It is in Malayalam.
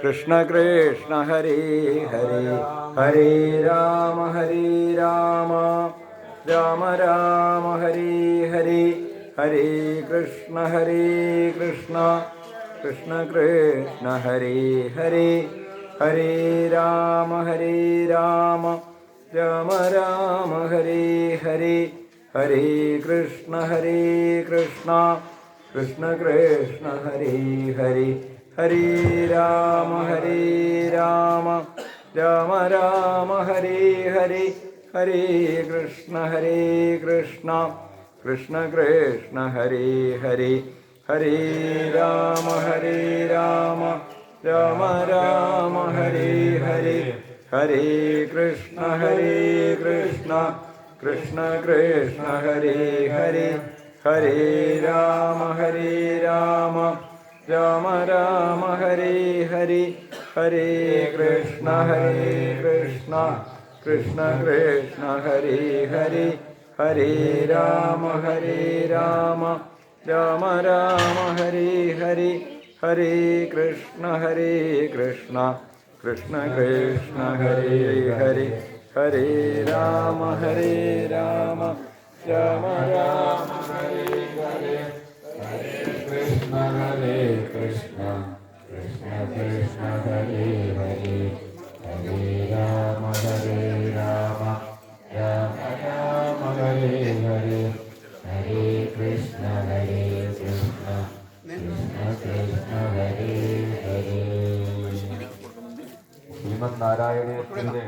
കൃഷ്ണ കൃഷ്ണ ഹരേ ഹരേ ഹരേ രാമ രാമ രാമ ഹരേ ഹരേ ഹരേ കൃഷ്ണ കൃഷ്ണ കൃഷ്ണ ഹരേ ഹരേ ഹരേ രാമ രാമ രാമ ഹരേ ഹരേ ഹരേ കൃഷ്ണ കൃഷ്ണ കൃഷ്ണ ഹരേ ഹരേ ഹരേ രാമ രാമ രാമ ഹരേ ഹരേ ഹരേ കൃഷ്ണ കൃഷ്ണ കൃഷ്ണ ഹരേ ഹരേ ഹരേ രാമ രാമ രാമ ഹരേ ഹരേ ഹരേ കൃഷ്ണ കൃഷ്ണ കൃഷ്ണ ഹരേ ഹരേ ഹരേ രാമ രാമ രാമ ഹരേ ഹരേ ഹരേ കൃഷ്ണ കൃഷ്ണ ഹരേ ഹരേ ഹരേ രാമ രാമ രാമ ഹരേ ഹരേ ഹരേ കൃഷ്ണ കൃഷ്ണ ഹരേ ഹരേ ഹരേ രാമ രാമ രാമ ഹരേ ഹരേ ഹരേ കൃഷ്ണ കൃഷ്ണ ഹരേ ഹരേ ഹരേ രാമ രാമ രാമ ഹരേ ഹരേ ഹരേ കൃഷ്ണ കൃഷ്ണ ഹരേ ഹരേ. ശ്രീമന്നാരായണീയത്തിൻ്റെ